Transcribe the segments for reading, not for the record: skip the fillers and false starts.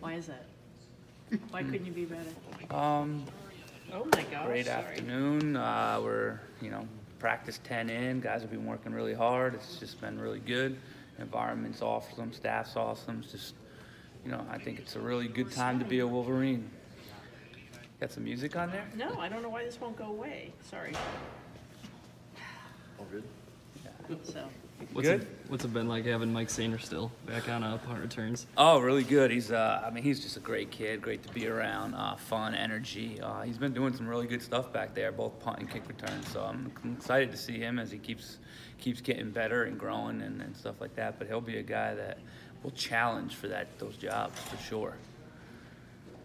Why is that? Why couldn't you be better? Um, Oh my gosh. Great afternoon. We're, practice 10 in. Guys have been working really hard. It's just been really good. Environment's awesome. Staff's awesome. It's just, I think it's a really good time to be a Wolverine. Got some music on there? No, I don't know why this won't go away. Sorry. All good? Yeah. So. What's it been like having Mike Sainer still back on punt returns? Oh, really good. He's just a great kid, great to be around, fun, energy. He's been doing some really good stuff back there, both punt and kick returns. So I'm excited to see him as he keeps getting better and growing and stuff like that. But he'll be a guy that will challenge for those jobs for sure.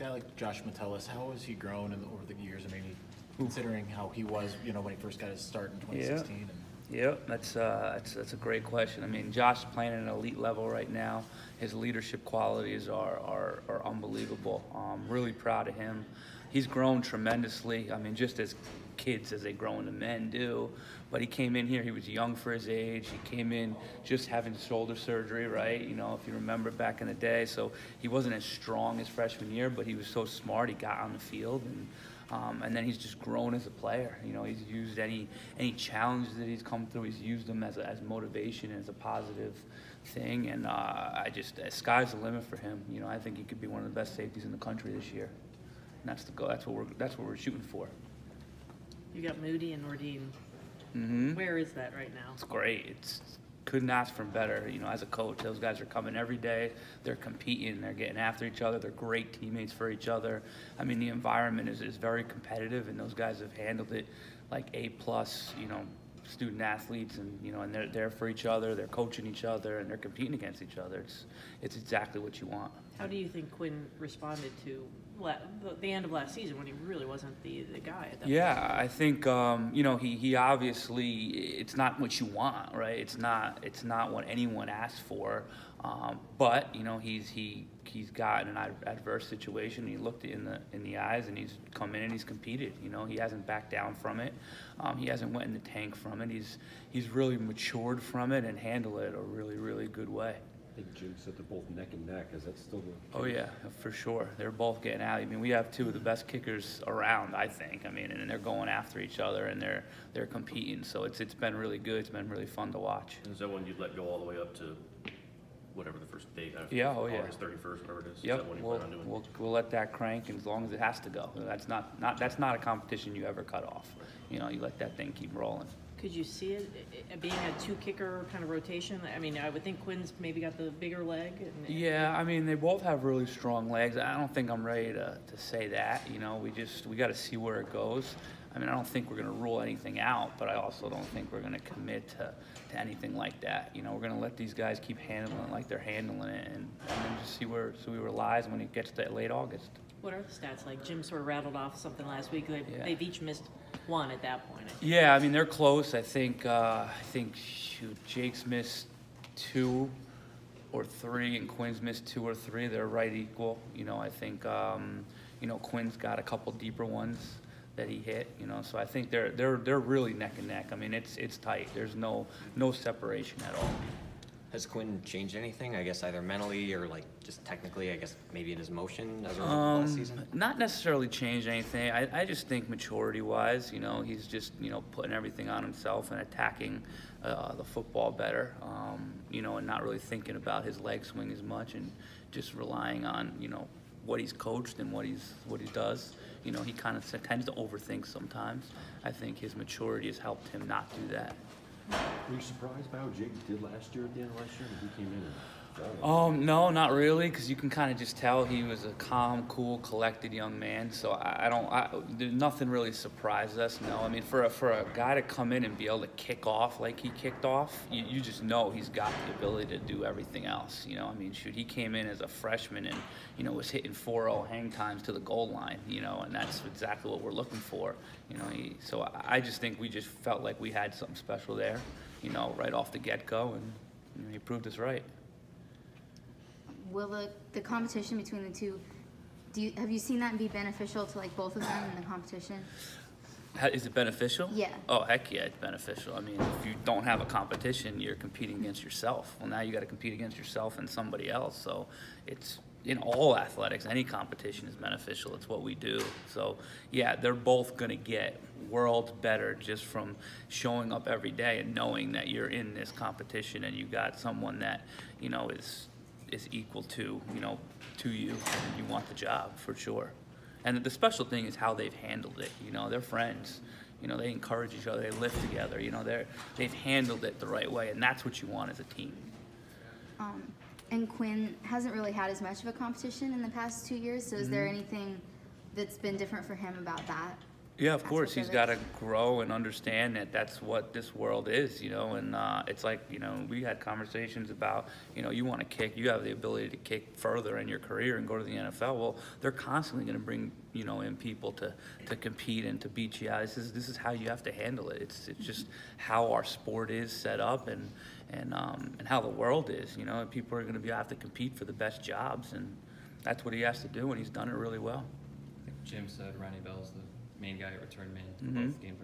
Yeah, like Josh Metellus, how has he grown over the years? I mean, considering how he was, when he first got his start in 2016. Yeah. Yep, that's a great question. I mean, Josh is playing at an elite level right now. His leadership qualities are unbelievable. Really proud of him. He's grown tremendously. I mean, just as kids as they grow into men do. But he came in here, he was young for his age. He came in just having shoulder surgery, right? If you remember back in the day. So he wasn't as strong as freshman year, but he was so smart. He got on the field and then he's just grown as a player. He's used any challenges that he's come through. He's used them as motivation, as a positive thing. And sky's the limit for him. I think he could be one of the best safeties in the country this year. And that's the goal. That's what we're shooting for. You got Moody and Nordin. Mm-hmm. Where is that right now? It's great. Couldn't ask for better. As a coach, those guys are coming every day. They're competing. They're getting after each other. They're great teammates for each other. I mean, the environment is very competitive, and those guys have handled it like A-plus, student athletes, and they're there for each other. They're coaching each other, and they're competing against each other. It's exactly what you want. How do you think Quinn responded to the end of last season when he really wasn't the guy at that point? I think he obviously, it's not what you want, right? It's not what anyone asks for, but he's got an adverse situation. He looked it in the eyes, and he's come in and he's competed. He hasn't backed down from it. He hasn't went in the tank from it. He's really matured from it and handled it a really, really good way. I think Jim said they're both neck and neck. Is that still the case? Oh yeah, for sure. They're both getting out. I mean, we have two of the best kickers around, I think. I mean, and they're going after each other and they're competing. So it's been really good. It's been really fun to watch. And is that when you'd let go all the way up to whatever the first date after? Yeah, oh yeah. August 31st, whatever it is. Yep. Is that when you plan on doing? We'll let that crank as long as it has to go. That's not a competition you ever cut off. You let that thing keep rolling. Could you see it being a two-kicker kind of rotation? I mean, I would think Quinn's maybe got the bigger leg. Yeah, I mean, they both have really strong legs. I don't think I'm ready to say that. We got to see where it goes. I mean, I don't think we're going to rule anything out, but I also don't think we're going to commit to anything like that. We're going to let these guys keep handling it like they're handling it, and then just see where it lies when it gets to late August. What are the stats like? Jim sort of rattled off something last week. They've each missed one at that point. Yeah, I mean, they're close. I think Jake's missed 2 or 3, and Quinn's missed 2 or 3. They're right equal. I think Quinn's got a couple deeper ones that he hit. So I think they're really neck and neck. I mean, it's tight. There's no separation at all. Has Quinn changed anything, I guess, either mentally or just technically, I guess maybe in his motion as a result of last season? Not necessarily changed anything. I just think maturity-wise, he's just, putting everything on himself and attacking the football better, and not really thinking about his leg swing as much and just relying on, what he's coached and what he does. He kind of tends to overthink sometimes. I think his maturity has helped him not do that. Were you surprised by how Jake did last year at the end of last year when he came in? No, not really, because you can kind of just tell he was a calm, cool, collected young man. So nothing really surprised us. No, I mean, for a guy to come in and be able to kick off like he kicked off, you just know he's got the ability to do everything else. I mean, shoot, he came in as a freshman and was hitting 4-0 hang times to the goal line. And that's exactly what we're looking for. So I just think we just felt like we had something special there, right off the get-go, and he proved us right. Will the competition between the two, have you seen that be beneficial to both of them in the competition? Is it beneficial? Yeah. Oh, heck yeah, it's beneficial. I mean, if you don't have a competition, you're competing against yourself. Well, now you got to compete against yourself and somebody else. So it's in all athletics, any competition is beneficial. It's what we do. So, yeah, they're both going to get worlds better just from showing up every day and knowing that you're in this competition and you got someone that, you know, is equal to, you know, to you, and you want the job for sure. And the special thing is how they've handled it. You know, they're friends. You know, they encourage each other. They live together. You know, they've handled it the right way, and that's what you want as a team. And Quinn hasn't really had as much of a competition in the past 2 years, so is there anything that's been different for him about that? Yeah, of course. aspect He's of got it? to grow and understand that that's what this world is, you know, and it's like, you know, we had conversations about, you know, you want to kick, you have the ability to kick further in your career and go to the NFL. Well, they're constantly going to bring, you know, in people to compete and to beat you out. This is how you have to handle it. It's just how our sport is set up and how the world is, you know, and people are going to have to compete for the best jobs, and that's what he has to do, and he's done it really well. Like Jim said, Ronnie Bell's the main guy at return man to both games.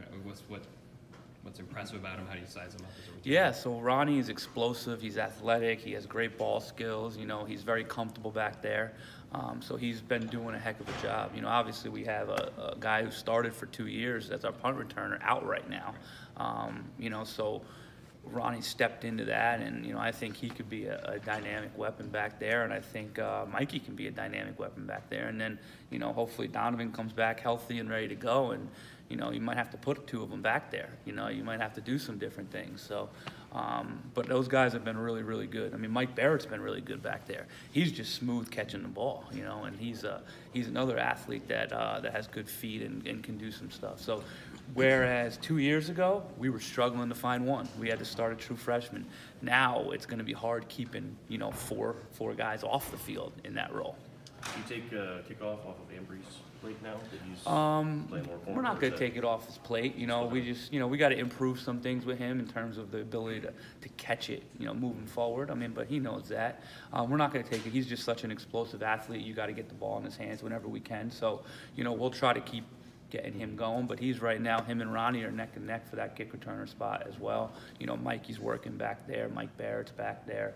What's impressive about him? How do you size him up as a return? Yeah, so Ronnie is explosive. He's athletic. He has great ball skills. You know, he's very comfortable back there. So he's been doing a heck of a job. You know, obviously we have a guy who started for 2 years as our punt returner out right now. You know, so Ronnie stepped into that, and, you know, I think he could be a dynamic weapon back there, and I think Mikey can be a dynamic weapon back there. And then, you know, hopefully Donovan comes back healthy and ready to go, and, you know, you might have to put 2 of them back there. You know, you might have to do some different things. So, but those guys have been really, really good. I mean, Mike Barrett's been really good back there. He's just smooth catching the ball, you know, and he's another athlete that has good feet and can do some stuff. So, whereas 2 years ago, we were struggling to find one. We had to start a true freshman. Now it's going to be hard keeping, you know, four guys off the field in that role. Do you take kickoff off of Ambry's plate now that he's playing more corner? We're not going to take it off his plate. You know, we just, you know, we got to improve some things with him in terms of the ability to catch it, you know, moving forward. I mean, but he knows that. We're not going to take it. He's just such an explosive athlete. You got to get the ball in his hands whenever we can. So, you know, we'll try to keep getting him going, but he's right now, him and Ronnie are neck and neck for that kick returner spot as well. You know, Mikey's working back there, Mike Barrett's back there.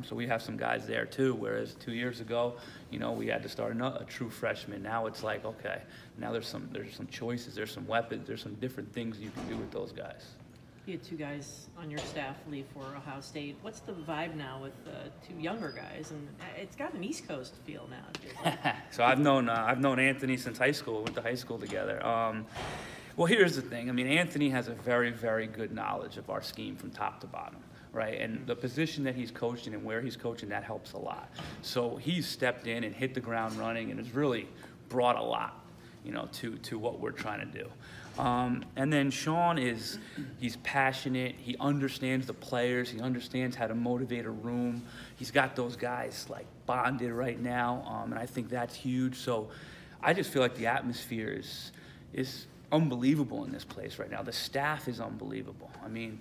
So we have some guys there too, whereas 2 years ago, you know, we had to start a true freshman. Now it's like, okay, now there's some choices, there's some weapons, there's some different things you can do with those guys. You had 2 guys on your staff leave for Ohio State. What's the vibe now with the 2 younger guys? And it's got an East Coast feel now. It feels like. So I've known Anthony since high school. We went to high school together. Well, here's the thing. I mean, Anthony has a very, very good knowledge of our scheme from top to bottom, right? And the position that he's coaching and where he's coaching, that helps a lot. So he's stepped in and hit the ground running and has really brought a lot, you know, to what we're trying to do. And then Sean he's passionate. He understands the players. He understands how to motivate a room. He's got those guys like bonded right now, and I think that's huge. So I just feel like the atmosphere is unbelievable in this place right now. The staff is unbelievable. I mean,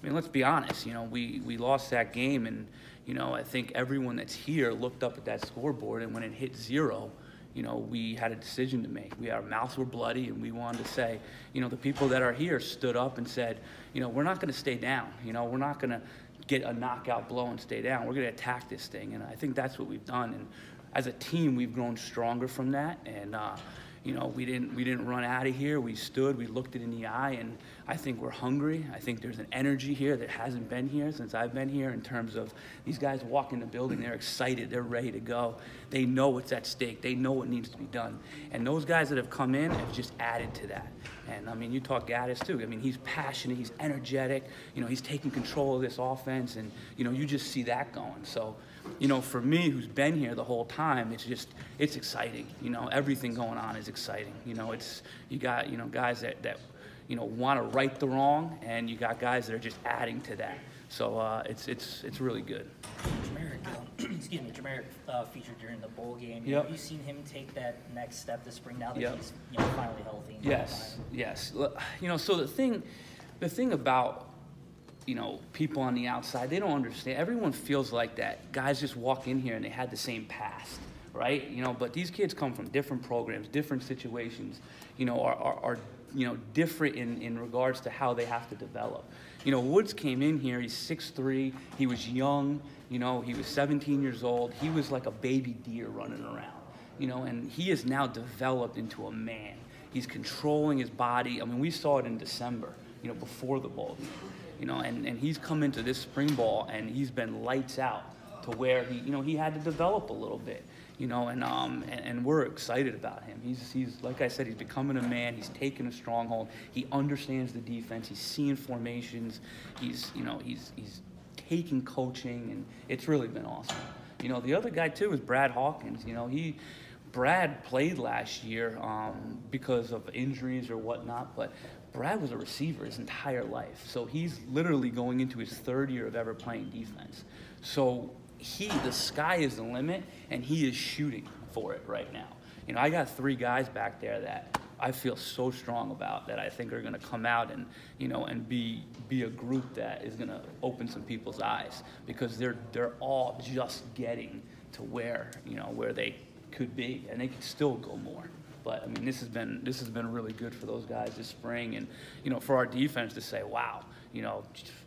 let's be honest. You know, we lost that game, and, you know, I think everyone that's here looked up at that scoreboard, and when it hit 0, you know, we had a decision to make. Our mouths were bloody, and we wanted to say, you know, the people that are here stood up and said, you know, we're not going to stay down. You know, we're not going to get a knockout blow and stay down. We're going to attack this thing, and I think that's what we've done. And as a team, we've grown stronger from that. And you know, we didn't run out of here. We stood, we looked it in the eye, and I think we're hungry. I think there's an energy here that hasn't been here since I've been here in terms of these guys walk in the building, they're excited, they're ready to go. They know what's at stake, they know what needs to be done. And those guys that have come in have just added to that. And I mean, you talk Gaddis too. I mean, he's passionate, he's energetic, you know, he's taking control of this offense, and, you know, you just see that going. So, you know, for me, who's been here the whole time, it's exciting. You know, everything going on is exciting. You know, you got, you know, guys that you know, want to right the wrong, and you got guys that are just adding to that. So it's really good. Jamaric featured during the bowl game. Yep. Have you seen him take that next step this spring now that Yep. he's, you know, finally healthy? And Yes. Look, you know, so the thing about, you know, people on the outside, they don't understand. Everyone feels like that. Guys just walk in here and they had the same past, right? You know, but these kids come from different programs, different situations. You know, our different in regards to how they have to develop. Woods came in here, he's 6'3", he was young, he was 17 years old, he was like a baby deer running around, and he is now developed into a man. He's controlling his body. I mean, we saw it in December, before the bowl game, and he's come into this spring ball and he's been lights out to where he had to develop a little bit. And we're excited about him. He's like I said, he's becoming a man. He's taking a stronghold. He understands the defense. He's seeing formations. He's taking coaching, and it's really been awesome. The other guy too is Brad Hawkins. Brad played last year because of injuries or whatnot, but Brad was a receiver his entire life. So he's literally going into his 3rd year of ever playing defense. So the sky is the limit, and he is shooting for it right now. I got 3 guys back there that I feel so strong about that I think are going to come out and, and be a group that is going to open some people's eyes, because they're all just getting to where they could be, and they could still go more. But I mean, this has been really good for those guys this spring, and for our defense to say, wow,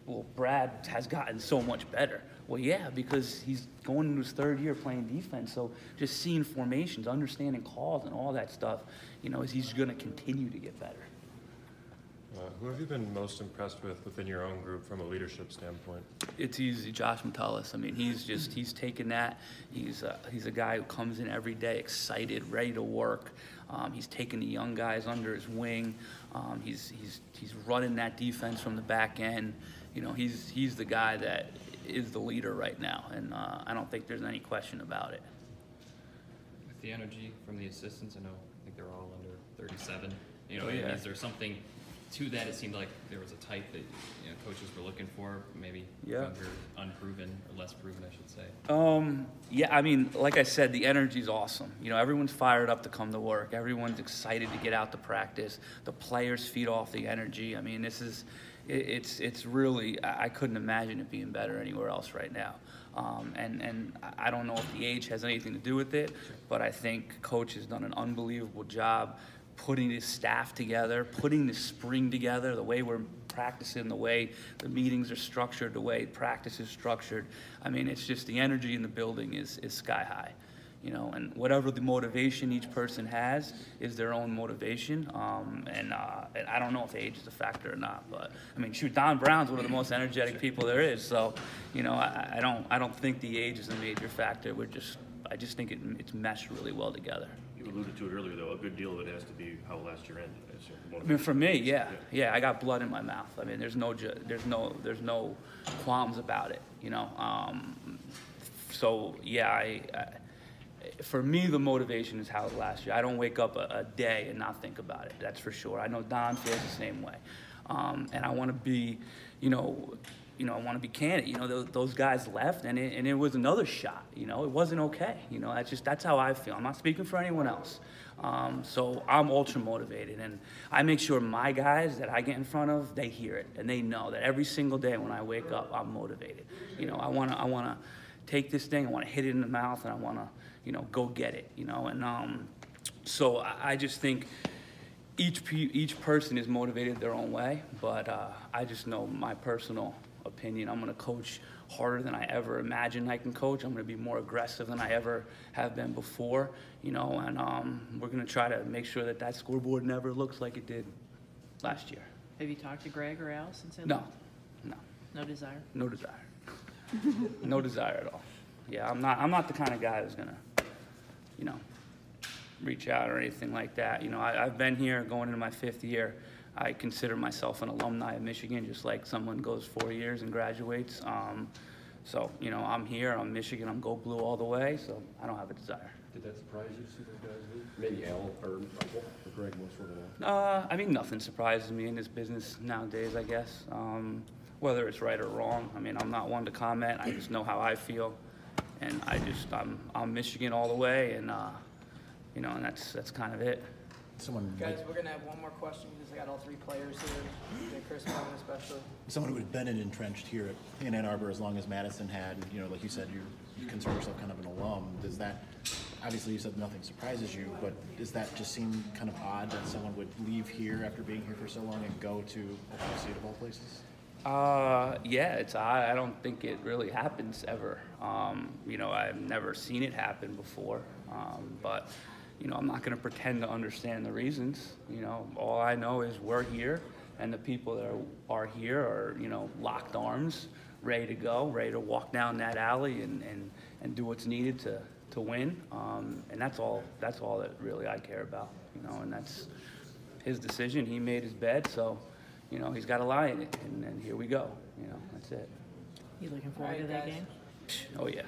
well, Brad has gotten so much better. Well, yeah, because he's going into his 3rd year playing defense, so just seeing formations, understanding calls, and all that stuff, he's going to continue to get better. Who have you been most impressed with within your own group from a leadership standpoint? It's easy, Josh Metellus. I mean, he's taken that. He's a guy who comes in every day excited, ready to work. He's taking the young guys under his wing. He's running that defense from the back end. He's the guy that is the leader right now, and I don't think there's any question about it. With the energy from the assistants, I think they're all under 37. Oh, yeah. Is there something to that? It seemed like there was a type that coaches were looking for, maybe younger, unproven, or less proven, I should say. Yeah, I mean, like I said, the energy's awesome. Everyone's fired up to come to work. Everyone's excited to get out to practice. The players feed off the energy. I mean, it's really, I couldn't imagine it being better anywhere else right now. And I don't know if the age has anything to do with it, but I think Coach has done an unbelievable job putting his staff together, putting the spring together, the way we're practicing, the way the meetings are structured, the way practice is structured. I mean, it's just the energy in the building is sky high. And whatever the motivation each person has is their own motivation. And I don't know if age is a factor or not, but I mean, shoot, Don Brown's one of the most energetic people there is. So, I don't think the age is a major factor. I just think it's meshed really well together. You alluded to it earlier, though. A good deal of it has to be how last year ended. I mean, for me, yeah, I got blood in my mouth. I mean, there's no qualms about it. So yeah, for me, the motivation is how it last year. I don't wake up a day and not think about it. That's for sure. I know Don feels the same way, and I want to be, I want to be candid. Those guys left, and it was another shot. It wasn't okay. That's how I feel. I'm not speaking for anyone else. So I'm ultra motivated, and I make sure my guys that I get in front of, they hear it, and they know that every single day when I wake up, I'm motivated. I want to take this thing, I want to hit it in the mouth, and I want to, go get it. And so I just think each person is motivated their own way, but I just know my personal opinion. I'm going to coach harder than I ever imagined I can coach. I'm going to be more aggressive than I ever have been before, and we're going to try to make sure that scoreboard never looks like it did last year. Have you talked to Greg or Al since then? No. No desire? No desire. No desire at all. Yeah, I'm not the kind of guy who's going to, reach out or anything like that. I've been here going into my 5th year. I consider myself an alumni of Michigan, just like someone goes 4 years and graduates. So, I'm here, I'm Michigan, I'm Go Blue all the way, so I don't have a desire. Did that surprise you to see those guys leave? Maybe Al or Greg most of that? I mean, nothing surprises me in this business nowadays, I guess. Whether it's right or wrong, I mean, I'm not one to comment. I just know how I feel, and I'm Michigan all the way, and and that's kind of it. Guys, we're gonna have one more question because I got all 3 players here. Chris, especially. Someone who had been entrenched here in Ann Arbor as long as Madison had, like you said, you consider yourself kind of an alum. Does that, obviously you said nothing surprises you, but does that just seem kind of odd that someone would leave here after being here for so long and go to Ohio State of all places? Yeah, it's I don't think it really happens ever. You know, I've never seen it happen before. But you know, I'm not going to pretend to understand the reasons. You know, all I know is we're here, and the people that are here are, you know, locked arms, ready to go, ready to walk down that alley and do what's needed to win. And that's all that really I care about. You know, and that's his decision. He made his bed, so you know, he's got to lie in it, and here we go. You know, that's it. You looking forward to that game? Oh yeah.